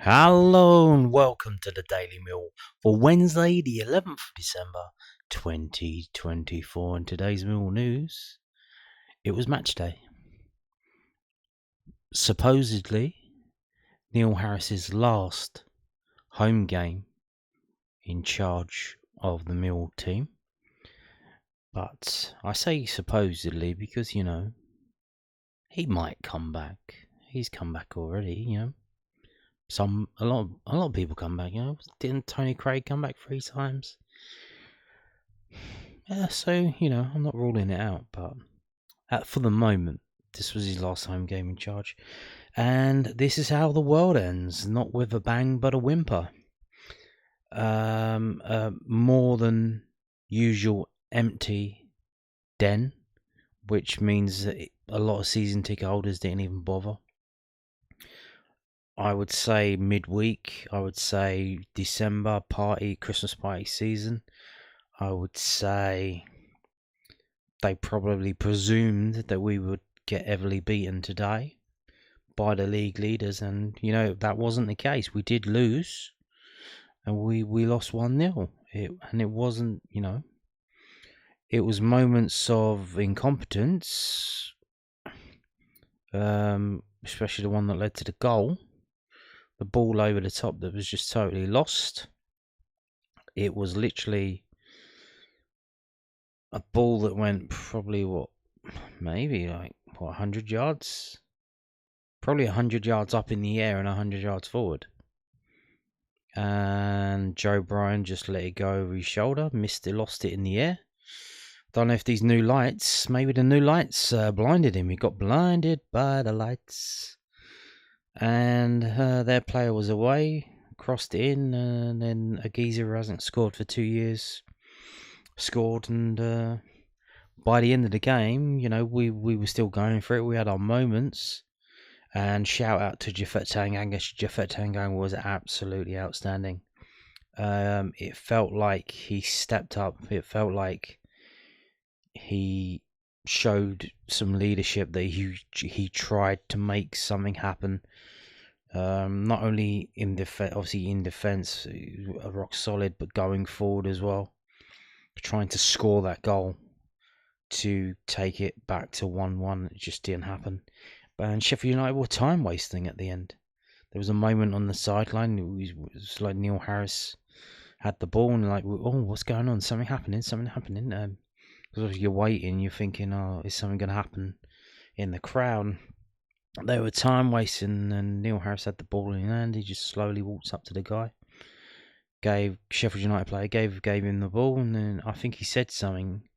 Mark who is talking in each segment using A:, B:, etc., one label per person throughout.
A: Hello and welcome to the Daily Mill for Wednesday, the 11th of December 2024. In today's Mill news, it was match day. Supposedly, Neil Harris's last home game in charge of the Mill team. But I say supposedly because, he might come back. He's come back already, A lot of people come back, Didn't Tony Craig come back 3 times? Yeah, so, I'm not ruling it out, but for the moment, this was his last home game in charge. And this is how the world ends, not with a bang, but a whimper. More than usual empty den, which means that a lot of season ticket holders didn't even bother. I would say midweek, I would say December Christmas party season. I would say they probably presumed that we would get heavily beaten today by the league leaders, and that wasn't the case. We did lose, and we lost 1-0. It wasn't, it was moments of incompetence, especially the one that led to the goal. The ball over the top that was just totally lost. It was literally a ball that went probably 100 yards? Probably 100 yards up in the air and 100 yards forward. And Joe Bryan just let it go over his shoulder, lost it in the air. Don't know if these new lights, maybe the new lights blinded him. He got blinded by the lights. And their player was away, crossed it in, and then a geezer who hasn't scored for 2 years scored, and by the end of the game, we were still going for it. We had our moments, and shout out to Japhet Tanganga. Japhet Tanganga was absolutely outstanding. It felt like he stepped up. It felt like he showed some leadership, that he tried to make something happen. Not only in defense, rock solid, but going forward as well, trying to score that goal to take it back to 1-1. It just didn't happen. And Sheffield United were time wasting at the end. There was a moment on the sideline. It was like Neil Harris had the ball and what's going on? Something happening. Because you're waiting, you're thinking, is something going to happen in the crowd? They were time wasting, and Neil Harris had the ball in his hand. He just slowly walks up to the guy, gave Sheffield United player, gave him the ball, and then I think he said something,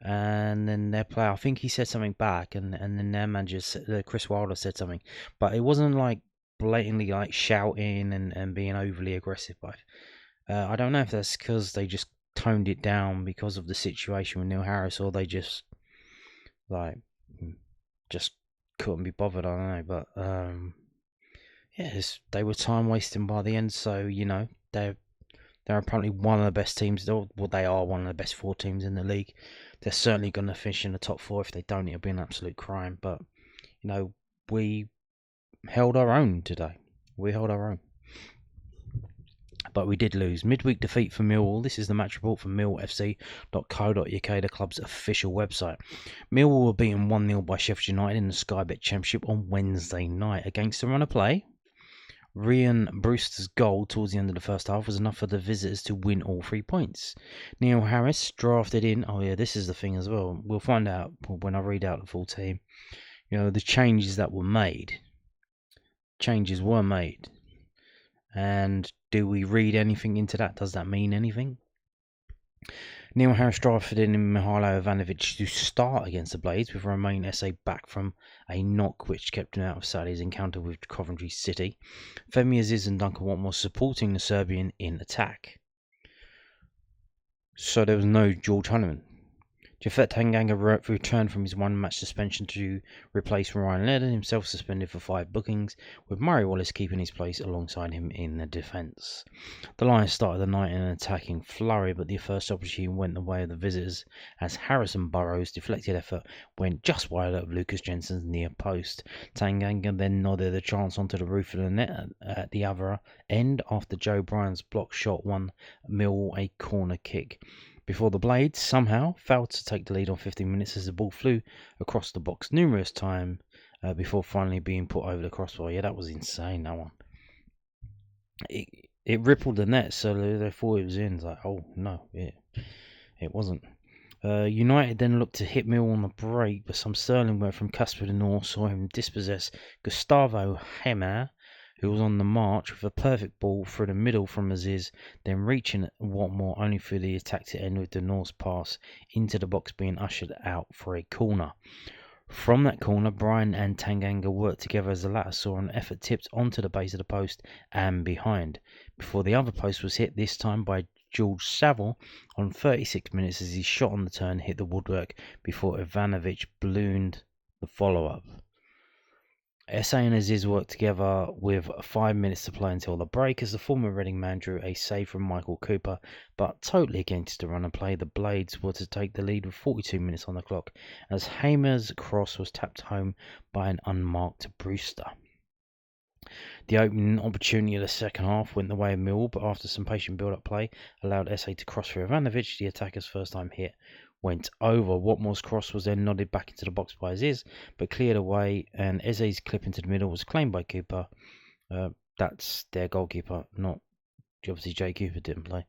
A: and then their player, I think he said something back, and then their manager, Chris Wilder, said something, but it wasn't like blatantly like shouting and being overly aggressive. But I don't know if that's because they just toned it down because of the situation with Neil Harris, or they just couldn't be bothered. I don't know, but they were time wasting by the end. So they're apparently one of the best teams. Well, they are one of the best 4 teams in the league. They're certainly going to finish in the top 4. If they don't, it'll be an absolute crime. But we held our own today. We held our own. But we did lose. Midweek defeat for Millwall. This is the match report from millfc.co.uk, the club's official website. Millwall were beaten 1-0 by Sheffield United in the Sky Bet Championship on Wednesday night. Against the run of play, Ryan Brewster's goal towards the end of the first half was enough for the visitors to win all 3 points. Neil Harris drafted in. Oh yeah, this is the thing as well. We'll find out when I read out the full team. The changes that were made. Changes were made. And do we read anything into that? Does that mean anything? Neil Harris drafted in Mihailo Ivanovic to start against the Blades, with Romain Esse back from a knock which kept him out of Saturday's encounter with Coventry City. Femi Aziz and Duncan Watmore supporting the Serbian in attack. So there was no George Honeyman. Japhet Tanganga returned from his one-match suspension to replace Ryan Ledden, himself suspended for 5 bookings, with Murray Wallace keeping his place alongside him in the defence. The Lions started the night in an attacking flurry, but the first opportunity went the way of the visitors as Harrison Burrows' deflected effort went just wide of Lucas Jensen's near post. Tanganga then nodded the chance onto the roof of the net at the other end after Joe Bryan's block shot won Millwall a corner kick, before the Blades somehow failed to take the lead on 15 minutes as the ball flew across the box numerous times before finally being put over the crossbar. Yeah, that was insane, that one. It rippled the net, so they thought it was in. It's like, oh no, it wasn't. United then looked to hit Mill on the break, but some sterling work from Casper de North saw him dispossess Gustavo Hemer, who was on the march, with a perfect ball through the middle from Aziz, then reaching Watmore only for the attack to end with de North's pass into the box being ushered out for a corner. From that corner, Bryan and Tanganga worked together as the latter saw an effort tipped onto the base of the post and behind, before the other post was hit, this time by George Saville on 36 minutes as he shot on the turn hit the woodwork before Ivanovic ballooned the follow-up. SA and Aziz worked together with 5 minutes to play until the break as the former Reading man drew a save from Michael Cooper, but totally against the run of play, the Blades were to take the lead with 42 minutes on the clock as Hamer's cross was tapped home by an unmarked Brewster. The opening opportunity of the second half went the way of Millwall, but after some patient build-up play allowed SA to cross for Ivanovic, the attacker's first time hit went over. Watmore's cross was then nodded back into the box by Aziz, but cleared away, and Eze's clip into the middle was claimed by Cooper. That's their goalkeeper, not obviously Jay Cooper didn't play.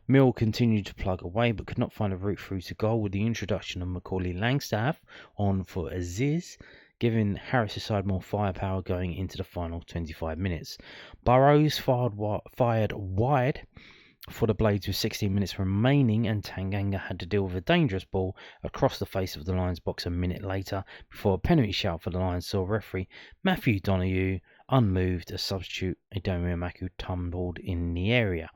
A: Mill continued to plug away, but could not find a route through to goal, with the introduction of Macaulay Langstaff on for Aziz, giving Harris' side more firepower going into the final 25 minutes. Burrows fired wide for the Blades with 16 minutes remaining, and Tanganga had to deal with a dangerous ball across the face of the Lions box a minute later before a penalty shout for the Lions saw referee Matthew Donoghue unmoved as substitute Idomia Maku tumbled in the area.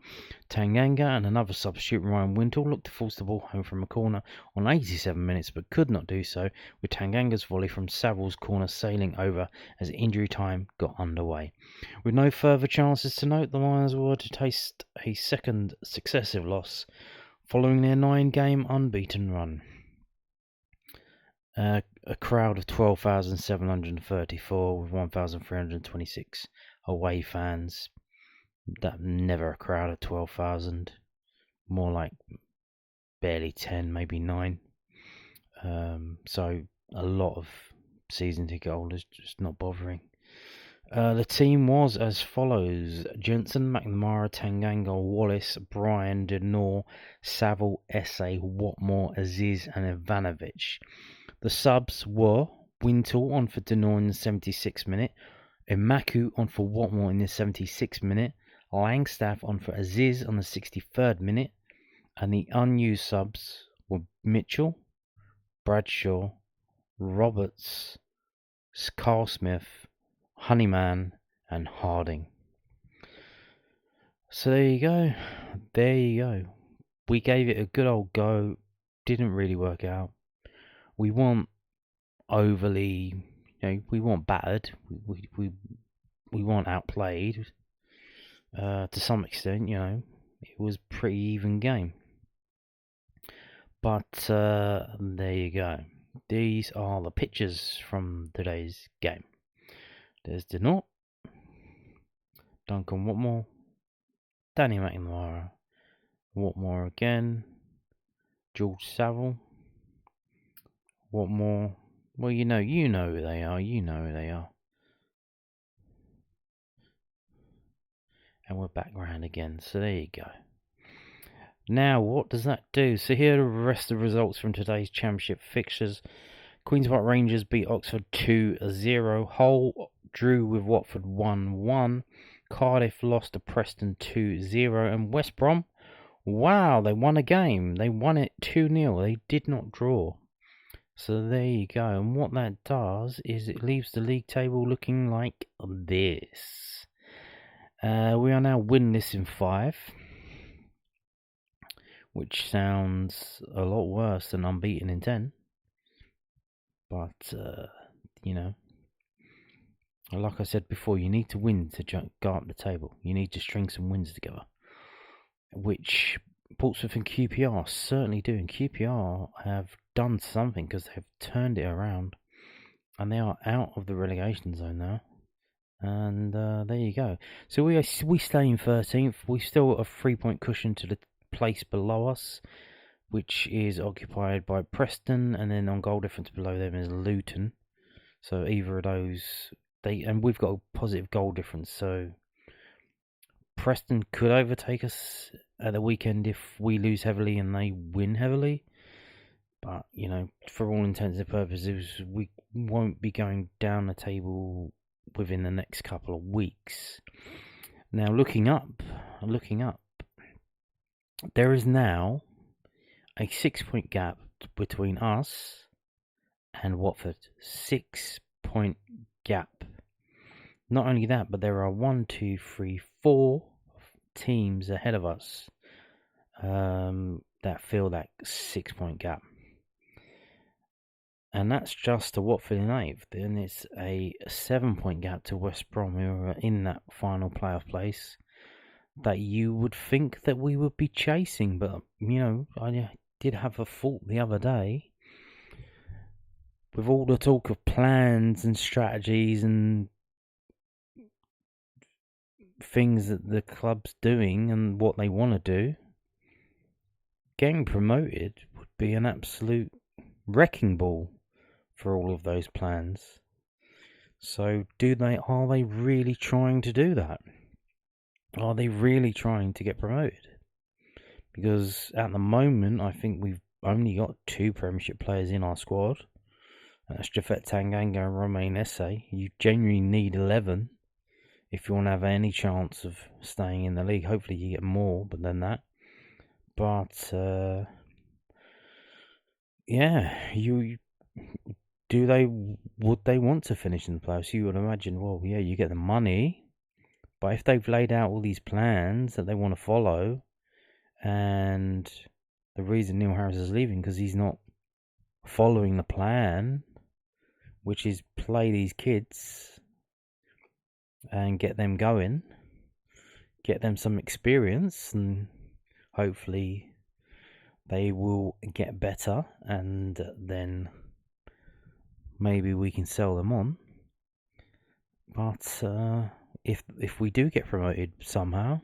A: Tanganga and another substitute, Ryan Wintle, looked to force the ball home from a corner on 87 minutes but could not do so, with Tanganga's volley from Saville's corner sailing over as injury time got underway. With no further chances to note, the Lions were to taste a second successive loss following their 9-game unbeaten run. A crowd of 12,734 with 1,326 away fans. That never a crowd of 12,000. More like barely 10, maybe 9. So a lot of season ticket holders just not bothering. The team was as follows: Jensen, McNamara, Tanganga, Wallace, Bryan, de North, Saville, SA, Watmore, Aziz and Ivanovic. The subs were Wintle on for de North in the 76th minute, Imaku on for Watmore in the 76th minute, Langstaff on for Aziz on the 63rd minute, and the unused subs were Mitchell, Bradshaw, Roberts, Carl Smith, Honeyman and Harding. So there you go. We gave it a good old go. Didn't really work out. We weren't overly, we weren't battered. We weren't outplayed. To some extent, it was a pretty even game. But there you go. These are the pictures from today's game. There's de North, Duncan Watmore, Danny McNamara, Watmore again, George Saville, Watmore. Well, you know who they are. And we're back round again. So there you go. Now, what does that do? So here are the rest of the results from today's championship fixtures. Queen's Park Rangers beat Oxford 2-0. Hull drew with Watford 1-1. Cardiff lost to Preston 2-0. And West Brom, wow, they won a game. They won it 2-0. They did not draw. So there you go. And what that does is it leaves the league table looking like this. We are now winless in 5. which sounds a lot worse than unbeaten in 10. But, like I said before, you need to win to go up the table. You need to string some wins together, which Portsmouth and QPR certainly do. And QPR have done something because they've turned it around, and they are out of the relegation zone now. And there you go. So we stay in 13th. We still have a 3-point cushion to the place below us, which is occupied by Preston, and then on goal difference below them is Luton. So either of those, and we've got a positive goal difference. So Preston could overtake us at the weekend if we lose heavily and they win heavily. But, for all intents and purposes, we won't be going down the table within the next couple of weeks. Now, looking up, there is now a 6-point gap between us and Watford. 6-point gap. Not only that, but there are 4 teams ahead of us that fill that 6-point gap. And that's just to Watford in 8th. Then it's a 7-point gap to West Brom, who are in that final playoff place that you would think that we would be chasing. But, I did have a thought the other day. With all the talk of plans and strategies and things that the club's doing and what they want to do, getting promoted would be an absolute wrecking ball for all of those plans. So are they really trying to do that? Are they really trying to get promoted? Because at the moment, I think we've only got 2 Premiership players in our squad. That's Japhet Tanganga and Romain Esse. You genuinely need 11 if you want to have any chance of staying in the league. Hopefully you get more than that. But, would they want to finish in the playoffs? You would imagine, you get the money, but if they've laid out all these plans that they want to follow, and the reason Neil Harris is leaving because he's not following the plan, which is play these kids and get them going, get them some experience, and hopefully they will get better, and then maybe we can sell them on. But if we do get promoted somehow,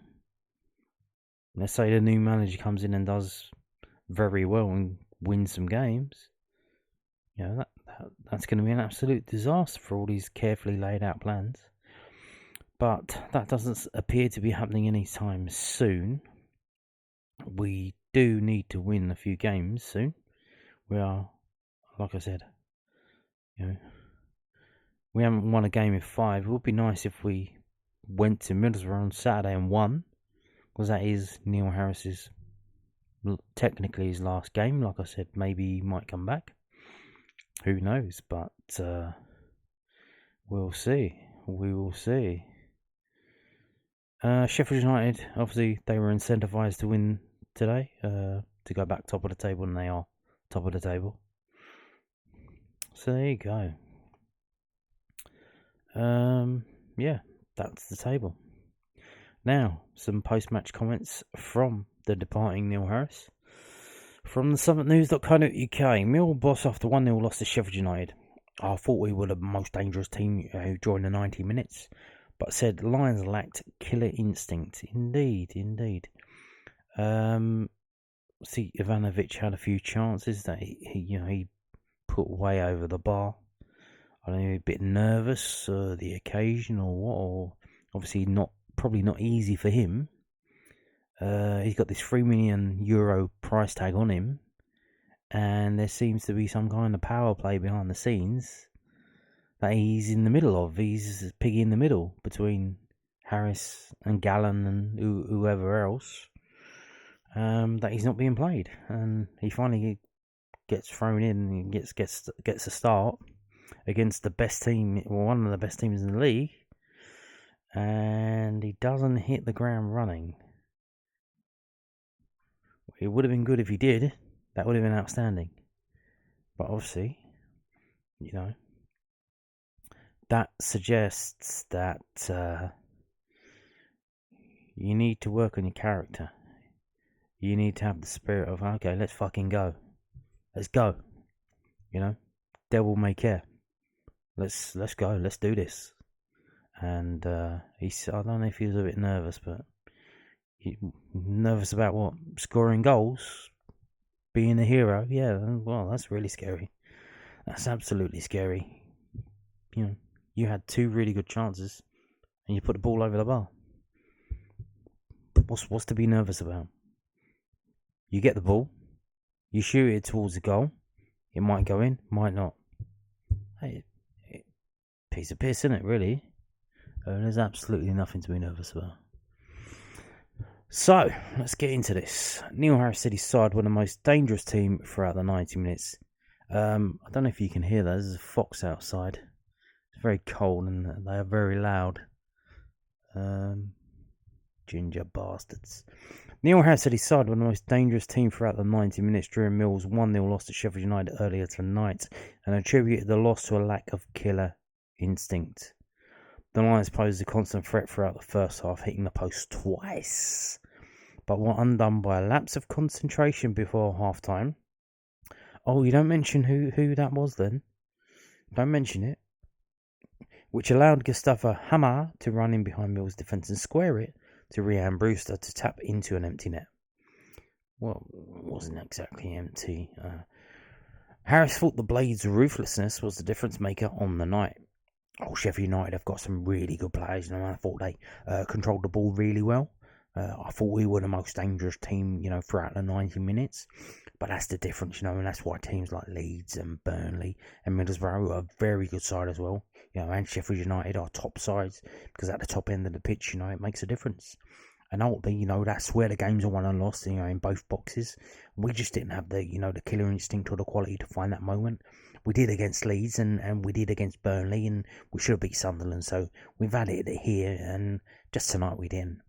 A: let's say the new manager comes in and does very well and wins some games, that's going to be an absolute disaster for all these carefully laid out plans. But that doesn't appear to be happening anytime soon. We do need to win a few games soon. We are, like I said, we haven't won a game in 5. It would be nice if we went to Middlesbrough on Saturday and won, because that is Neil Harris's, technically his last game. Like I said, maybe he might come back. Who knows? But we'll see. We will see. Sheffield United, obviously, they were incentivised to win today, to go back top of the table, and they are top of the table. So there you go. That's the table. Now, some post-match comments from the departing Neil Harris. From the SouthwarkNews.co.uk, Mill boss after 1-0 loss to Sheffield United. I thought we were the most dangerous team who joined the 90 minutes, but said Lions lacked killer instinct. Indeed. Ivanovic had a few chances that he put way over the bar. I don't know, a bit nervous, the occasion or what, or obviously probably not easy for him. He's got this €3 million price tag on him, and there seems to be some kind of power play behind the scenes that he's in the middle of. He's piggy in the middle between Harris and Gallen and whoever else, that he's not being played, and he finally gets thrown in and gets a start against the best team, or one of the best teams in the league, and he doesn't hit the ground running, It would have been good if he did. That would have been outstanding. But obviously, you know, that suggests that you need to work on your character. You need to have the spirit of, okay, let's fucking go. Let's go. You know, devil may care. Let's go. Let's do this. And I don't know if he was a bit nervous, but nervous about what? Scoring goals? Being a hero? Yeah, well, that's really scary. That's absolutely scary. You know, you had 2 really good chances, and you put the ball over the bar. What's to be nervous about? You get the ball, you shoot it towards the goal. It might go in, might not. Hey, piece of piss, isn't it? Really? There's absolutely nothing to be nervous about. So, let's get into this. Neil Harris said his side were the most dangerous team throughout the 90 minutes. I don't know if you can hear that. There's a fox outside. It's very cold and they are very loud. Ginger bastards. Neil Harris said his side were the most dangerous team throughout the 90 minutes during Mill's 1-0 loss to Sheffield United earlier tonight and attributed the loss to a lack of killer instinct. The Lions posed a constant threat throughout the first half, hitting the post twice, but were undone by a lapse of concentration before half-time. Oh, you don't mention who that was then? Don't mention it. Which allowed Gustavo Hammer to run in behind Mill's defence and square it to Rhian Brewster to tap into an empty net. Well, it wasn't exactly empty. Harris thought the Blades' ruthlessness was the difference maker on the night. Oh, Sheffield United have got some really good players, and I thought they controlled the ball really well. I thought we were the most dangerous team, throughout the 90 minutes. But that's the difference, and that's why teams like Leeds and Burnley and Middlesbrough are a very good side as well. And Sheffield United are top sides, because at the top end of the pitch, it makes a difference. And ultimately, that's where the games are won and lost, in both boxes. We just didn't have the, the killer instinct or the quality to find that moment. We did against Leeds and we did against Burnley, and we should have beat Sunderland. So we've added it here, and just tonight we didn't.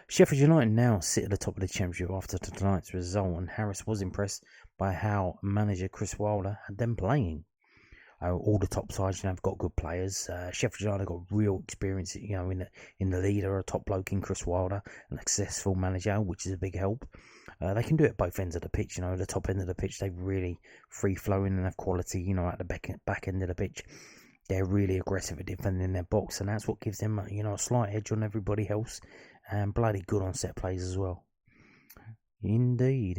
A: Sheffield United now sit at the top of the Championship after tonight's result, and Harris was impressed by how manager Chris Wilder had them playing. All the top sides have got good players. Sheffield United got real experience, in the leader, a top bloke in Chris Wilder, a successful manager, which is a big help. They can do it at both ends of the pitch. The top end of the pitch, they're really free flowing and have quality. At the back end of the pitch, they're really aggressive at defending their box, and that's what gives them, a slight edge on everybody else, and bloody good on set plays as well. Indeed.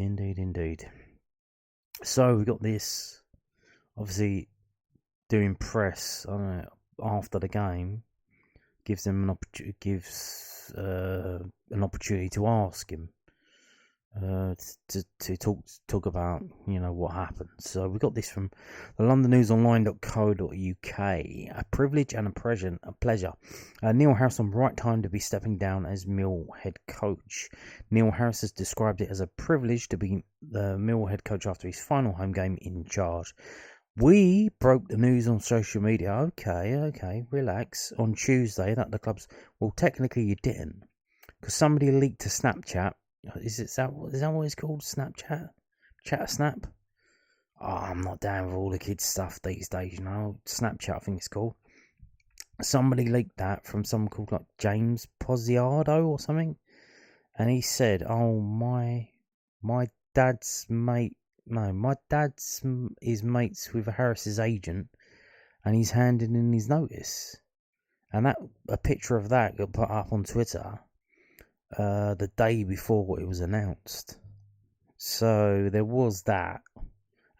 A: So we got this, obviously, doing press after the game gives them an opportunity to ask him to talk about what happened. So we got this from the londonnewsonline.co.uk. A privilege and a pleasure. Neil Harris on right time to be stepping down as Mill head coach. Neil Harris has described it as a privilege to be the Mill head coach after his final home game in charge. We broke the news on social media. Okay, relax. On Tuesday that the clubs, well, technically you didn't, because somebody leaked to Snapchat. Is that what it's called? Snapchat? Snap? Oh, I'm not down with all the kids' stuff these days, Snapchat, I think it's called. Somebody leaked that from someone called like James Posiardo or something, and he said, "Oh, my dad's mate." No, my dad's is mates with Harris's agent, and he's handed in his notice. And a picture of that got put up on Twitter the day before it was announced. So there was that,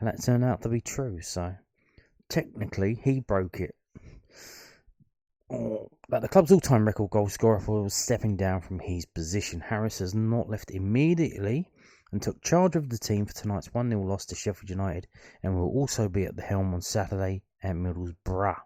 A: and that turned out to be true. So technically, he broke it. But the club's all-time record goal scorer was stepping down from his position. Harris has not left immediately and took charge of the team for tonight's 1-0 loss to Sheffield United, and will also be at the helm on Saturday at Middlesbrough.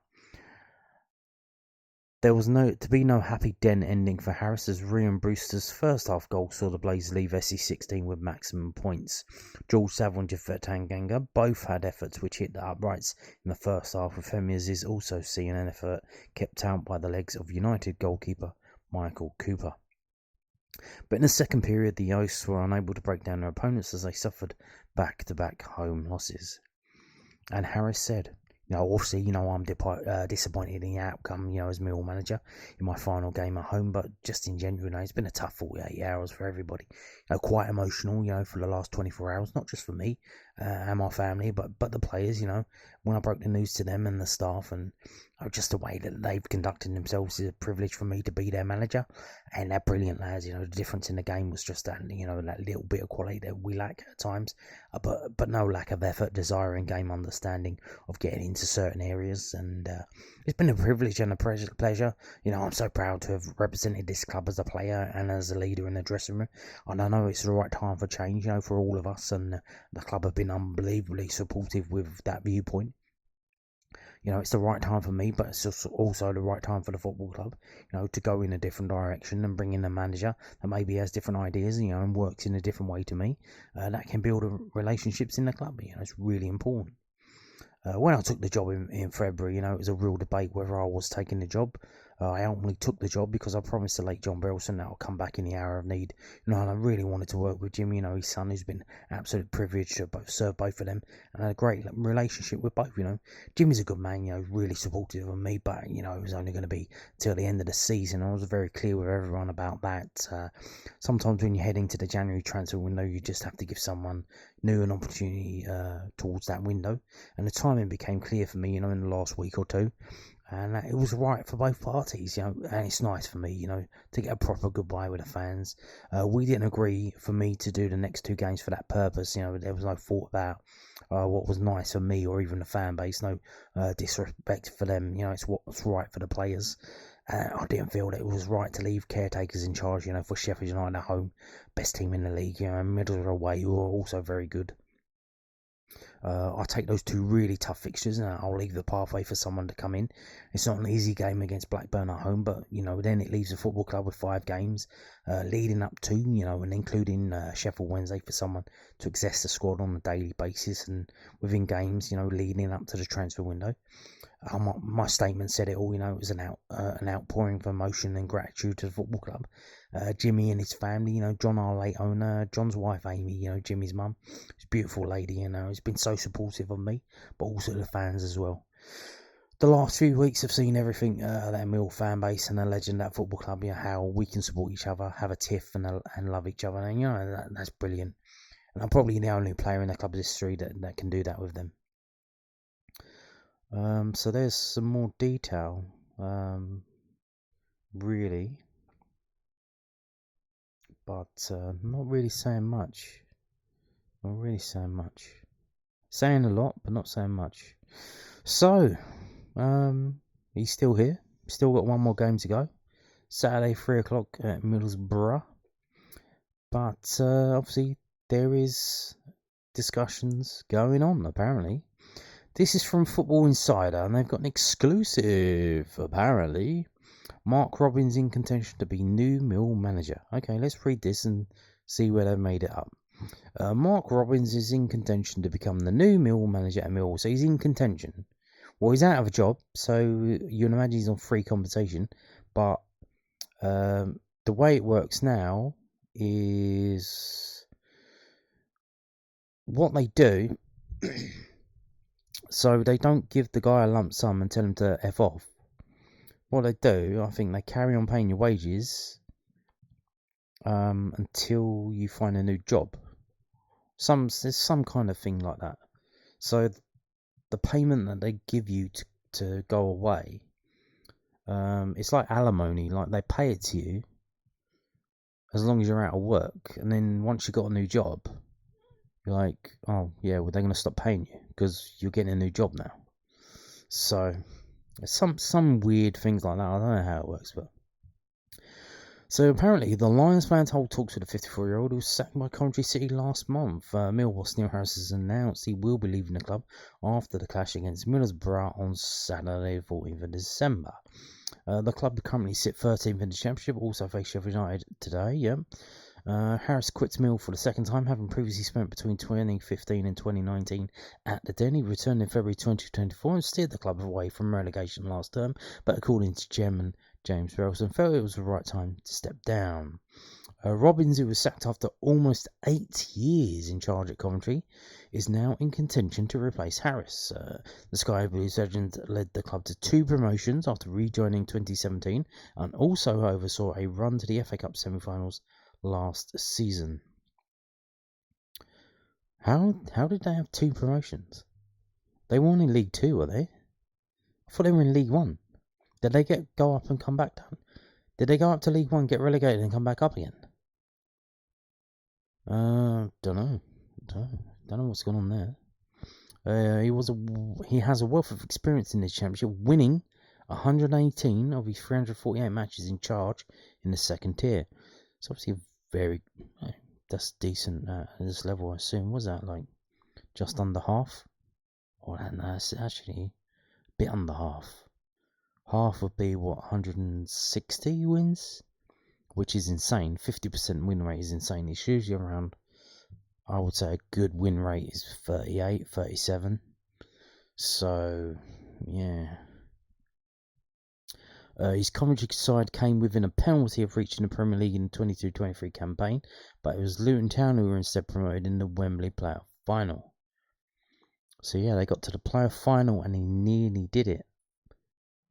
A: There was to be no happy den ending for Harris, as Rhian Brewster's first half goal saw the Blazers leave SE16 with maximum points. George Saville and Jafet Tanganga both had efforts which hit the uprights in the first half, with Femias also seeing an effort kept out by the legs of United goalkeeper Michael Cooper. But in the second period, the hosts were unable to break down their opponents as they suffered back-to-back home losses. And Harris said, obviously, I'm disappointed in the outcome, as Millwall manager in my final game at home, but just in general, it's been a tough 48 hours for everybody. Quite emotional, for the last 24 hours, not just for me and my family, but the players, when I broke the news to them and the staff, and just the way that they've conducted themselves is a privilege for me to be their manager, and they're brilliant lads. The difference in the game was just that, that little bit of quality that we lack at times, but no lack of effort, desire, and game understanding of getting into certain areas, and it's been a privilege and a pleasure. I'm so proud to have represented this club as a player and as a leader in the dressing room, and I know it's the right time for change, for all of us, and the club have been unbelievably supportive with that viewpoint. It's the right time for me, but it's also the right time for the football club, to go in a different direction and bring in a manager that maybe has different ideas, and works in a different way to me, that can build relationships in the club. It's really important. When I took the job in February, it was a real debate whether I was taking the job. I ultimately took the job because I promised the late John Berylson that I'll come back in the hour of need. And I really wanted to work with Jimmy, his son, who's been absolute privilege to serve both of them, and had a great relationship with both. Jimmy's a good man, really supportive of me, but it was only going to be till the end of the season. I was very clear with everyone about that. Sometimes when you're heading to the January transfer window, you just have to give someone new an opportunity towards that window, and the timing became clear for me, in the last week or two. And it was right for both parties, and it's nice for me, to get a proper goodbye with the fans. We didn't agree for me to do the next two games for that purpose. There was no thought about what was nice for me or even the fan base. No disrespect for them. It's what's right for the players. I didn't feel that it was right to leave caretakers in charge, for Sheffield United at home, best team in the league, and Middlesbrough away, who are also very good. I'll take those two really tough fixtures and I'll leave the pathway for someone to come in. It's not an easy game against Blackburn at home, but then it leaves the football club with 5 games leading up to, and including Sheffield Wednesday for someone to access the squad on a daily basis, and within games, leading up to the transfer window. My statement said it all. It was an outpouring of emotion and gratitude to the football club. Jimmy and his family, John, our late owner, John's wife Amy, Jimmy's mum, she's a beautiful lady, has been so supportive of me, but also the fans as well. The last few weeks have seen everything, that Mill fan base and the legend at football club, how we can support each other, have a tiff and love each other, and that's brilliant. And I'm probably the only player in the club's history that can do that with them. So there's some more detail, really, but not really saying much. Saying a lot, but not saying much. So, he's still here. Still got one more game to go. Saturday, 3 o'clock at Middlesbrough. But obviously, there is discussions going on, apparently. This is from Football Insider, and they've got an exclusive, apparently. Mark Robins in contention to be new Mill manager. Okay, let's read this and see where they've made it up. Mark Robins is in contention to become the new Mill manager at Millwall. So he's in contention. Well, he's out of a job, so you can imagine he's on free compensation. But the way it works now is what they do. So they don't give the guy a lump sum and tell him to F off. What they do, I think they carry on paying your wages until you find a new job. There's some kind of thing like that. So the payment that they give you to go away, it's like alimony. Like they pay it to you as long as you're out of work, and then once you got a new job, you're like, oh yeah, well they're gonna stop paying you because you're getting a new job now. So some weird things like that. I don't know how it works, but so apparently the Lions fans hold talks with the 54-year-old who was sacked by Coventry City last month. Millwall's Neil Harris has announced he will be leaving the club after the clash against Middlesbrough on Saturday, 14th of December. The club currently sit 13th in the Championship, also face Sheffield United today. Harris quits Mill for the second time, having previously spent between 2015 and 2019 at the Den. He returned in February 2024 and steered the club away from relegation last term, but according to Chairman James Berylson, felt it was the right time to step down. Robbins, who was sacked after almost 8 years in charge at Coventry, is now in contention to replace Harris. The Sky Blues legend led the club to 2 promotions after rejoining 2017 and also oversaw a run to the FA Cup semi-finals last season. How did they have 2 promotions? They were in League 2, were they? I thought they were in League 1. Did they go up and come back down? Did they go up to League 1, get relegated and come back up again? Don't know what's going on there. He has a wealth of experience in this championship, winning 118 of his 348 matches in charge in the second tier. It's obviously that's decent at this level, I assume. Was that like just under half? Or no, it's actually a bit under half. Half would be 160 wins, which is insane. 50% win rate is insane. It's usually around, I would say a good win rate is 38, 37. So, yeah. His Coventry side came within a penalty of reaching the Premier League in the 22-23 campaign, but it was Luton Town who were instead promoted in the Wembley playoff final. So yeah, they got to the playoff final and he nearly did it.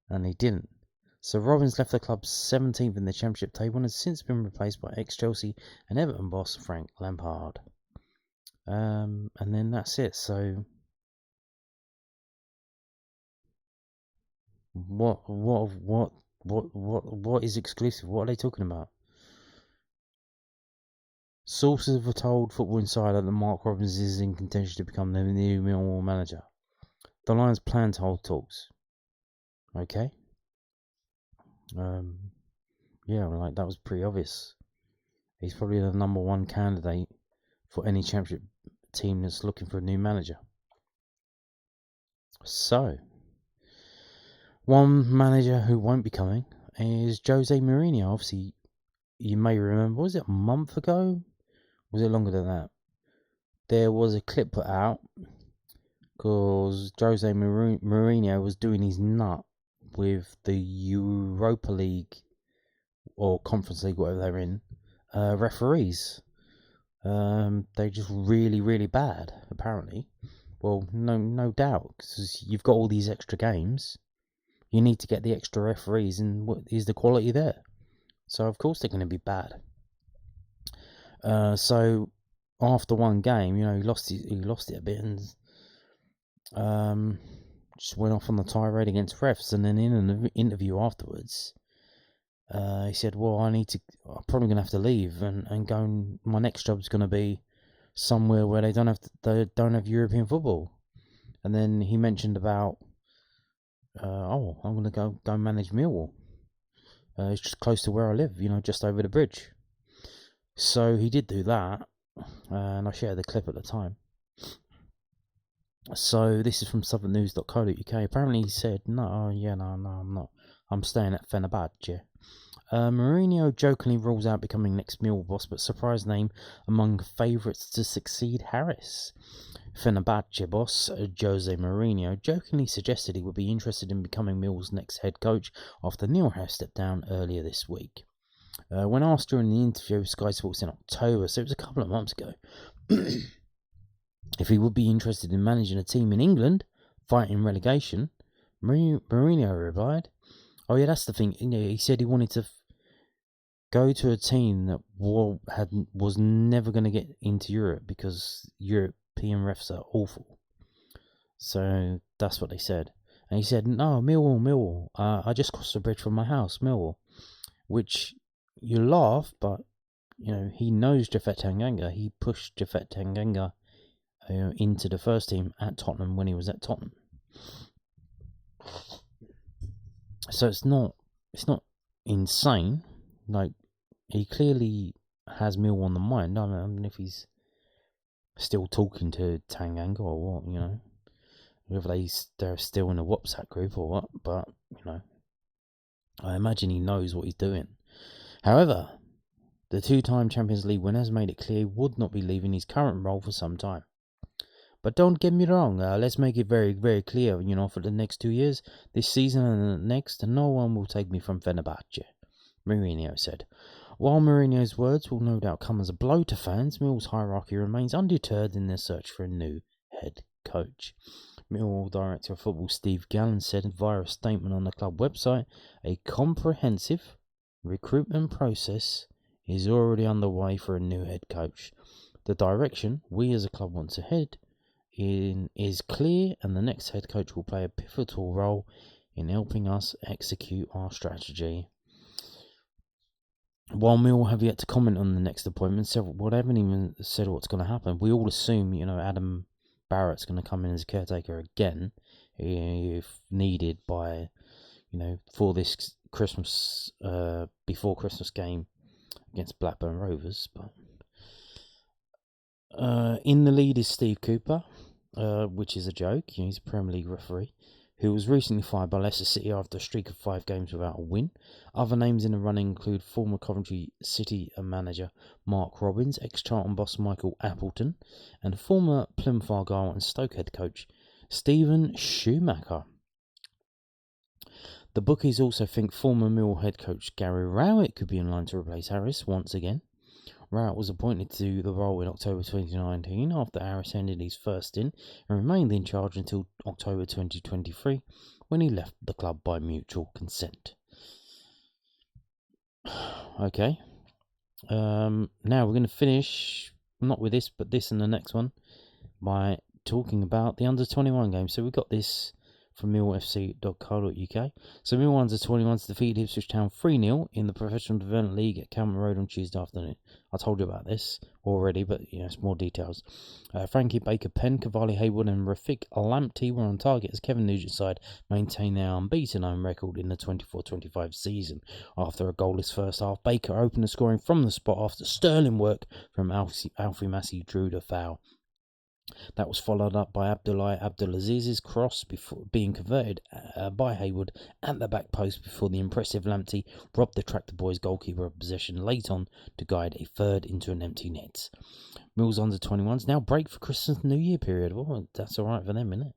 A: And he didn't. So Robbins left the club 17th in the championship table and has since been replaced by ex-Chelsea and Everton boss Frank Lampard. And then that's it. So what is exclusive? What are they talking about? Sources have told Football Insider that Mark Robbins is in contention to become the new Millwall manager. The Lions plan to hold talks. Okay. Yeah, like that was pretty obvious. He's probably the number 1 candidate for any championship team that's looking for a new manager. So, one manager who won't be coming is Jose Mourinho. Obviously, you may remember, was it a month ago? Was it longer than that? There was a clip put out because Jose Mourinho was doing his nut with the Europa League or Conference League, whatever they're in, referees. They're just really, really bad, apparently. Well, no doubt, because you've got all these extra games. You need to get the extra referees, and what is the quality there? So, of course, they're going to be bad. So, after one game, he lost it a bit, and just went off on the tirade against refs. And then in an interview afterwards, he said, well, I'm probably going to have to leave and go, and my next job's going to be somewhere where they don't have European football. And then he mentioned about, I'm going to go manage Millwall. It's just close to where I live, just over the bridge. So he did do that, and I shared the clip at the time. So this is from southernnews.co.uk. Apparently he said, no, I'm not. I'm staying at Fenerbahce. Mourinho jokingly rules out becoming next Millwall boss, but surprise name among favourites to succeed Harris. Fenerbahce boss Jose Mourinho jokingly suggested he would be interested in becoming Millwall's next head coach after Neil Harris stepped down earlier this week. When asked during the interview with Sky Sports in October, so it was a couple of months ago, if he would be interested in managing a team in England fighting relegation, Mourinho replied, oh yeah, that's the thing. He said he wanted to go to a team that was never going to get into Europe because European refs are awful. So that's what they said. And he said, no, Millwall. I just crossed the bridge from my house, Millwall. Which you laugh, but he knows Japhet Tanganga. He pushed Japhet Tanganga into the first team at Tottenham when he was at Tottenham. So it's not insane. Like, he clearly has Millwall on the mind. I don't know if he's still talking to Tanganga or what, whether they're still in a WhatsApp group or what, but I imagine he knows what he's doing. However, the 2-time Champions League winner has made it clear he would not be leaving his current role for some time. But don't get me wrong, let's make it very, very clear, for the next 2 years, this season and the next, no one will take me from Fenerbahce, Mourinho said. While Mourinho's words will no doubt come as a blow to fans, Mill's hierarchy remains undeterred in their search for a new head coach. Millwall Director of Football Steve Gallen said via a statement on the club website, a comprehensive recruitment process is already underway for a new head coach. The direction we as a club want to head in is clear, and the next head coach will play a pivotal role in helping us execute our strategy. While Mill have yet to comment on the next appointment, they haven't even said what's going to happen. We all assume, Adam Barrett's going to come in as caretaker again, if needed by, for this Christmas, before Christmas game against Blackburn Rovers. But in the lead is Steve Cooper, which is a joke. He's a Premier League referee who was recently fired by Leicester City after a streak of 5 games without a win. Other names in the running include former Coventry City manager Mark Robbins, ex-Charlton boss Michael Appleton, and former Plymouth Argyle and Stoke head coach Stephen Schumacher. The bookies also think former Mill head coach Gary Rowett could be in line to replace Harris once again. Rowett was appointed to the role in October 2019 after Harris ended his first stint and remained in charge until October 2023 when he left the club by mutual consent. Okay. Now we're going to finish, not with this, but this and the next one, by talking about the under-21 game. So we got this from millfc.co.uk. So Mill under-21s defeated Ipswich Town 3-0 in the Professional Development League at Cameron Road on Tuesday afternoon. I told you about this already, but it's more details. Frankie Baker, Penn, Cavalli Haywood and Rafik Lamptey were on target as Kevin Nugent's side maintained their unbeaten home record in the 24-25 season. After a goalless first half, Baker opened the scoring from the spot after sterling work from Alfie Massey drew the foul. That was followed up by Abdullahi Abdulaziz's cross before being converted by Haywood at the back post before the impressive Lamptey robbed the Tractor Boys goalkeeper of possession late on to guide a third into an empty net. Mill's under-21s now break for Christmas and New Year period. Well, that's all right for them, isn't it?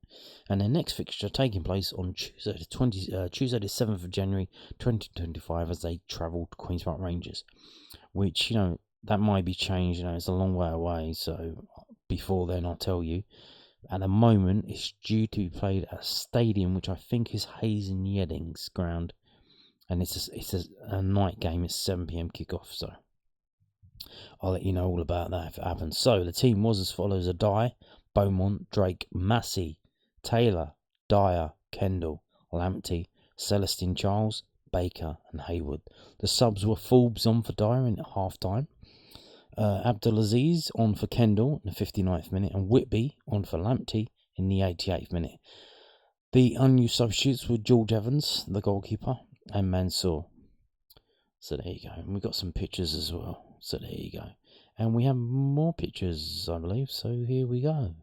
A: And their next fixture taking place on Tuesday the 7th of January 2025 as they travel to Queen's Park Rangers, which, that might be changed. It's a long way away, so before then I'll tell you. At the moment it's due to be played at a stadium which I think is Hayes and Yeddings ground, and it's a night game. It's 7 p.m. kickoff, so I'll let you know all about that if it happens. So the team was as follows: Adai, Beaumont, Drake, Massey, Taylor, Dyer, Kendall, Lamptey, Celestine Charles, Baker and Haywood. The subs were Forbes on for Dyer in at half-time, Abdulaziz on for Kendall in the 59th minute, and Whitby on for Lamptey in the 88th minute. The unused substitutes were George Evans, the goalkeeper, and Mansour. So there you go. And we've got some pictures as well. So there you go. And we have more pictures, I believe. So here we go.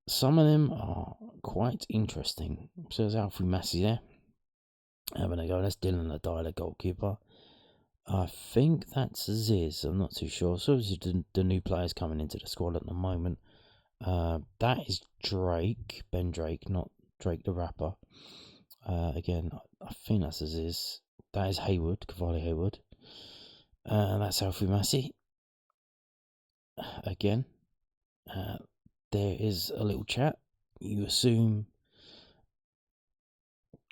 A: Some of them are quite interesting. So there's Alfie Massey there. Having a go. That's Dylan Adai, the goalkeeper. I think that's Ziz. I'm not too sure. So the new players coming into the squad at the moment. That is Drake, Ben Drake, not Drake the rapper. Again, I think that's Ziz. That is Haywood, Cavalli Haywood. That's Alfie Massey. Again, there is a little chat. You assume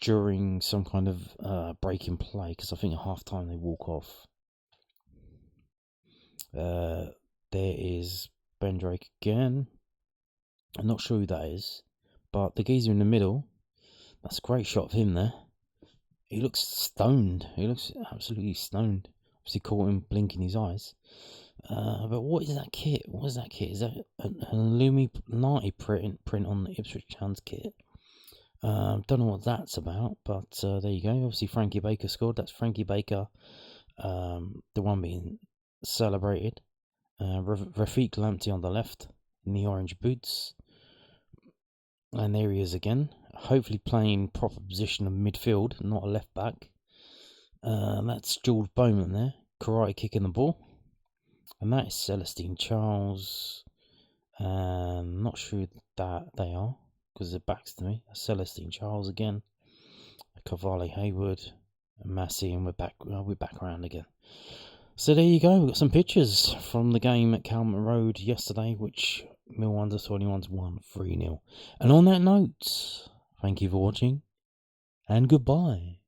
A: during some kind of break in play, because I think at half time they walk off. There is Ben Drake again. I'm not sure who that is, but the geezer in the middle, that's a great shot of him there. He looks stoned. He looks absolutely stoned. Obviously caught him blinking his eyes. But what is that kit? What is that kit? Is that an Illuminati print on the Ipswich Town's kit? Don't know what that's about, but there you go. Obviously Frankie Baker scored. That's Frankie Baker, the one being celebrated. Rafik Lamptey on the left in the orange boots. And there he is again, hopefully playing proper position of midfield, not a left back. That's George Bowman there, karate kicking the ball. And that is Celestine Charles. Not sure who that they are, because they're backs to me. Celestine Charles again. Cavalli Haywood. Massey, and we're back around again. So there you go. We've got some pictures from the game at Calmont Road yesterday, which Mill under 21s won 3-0. And on that note, thank you for watching, and goodbye.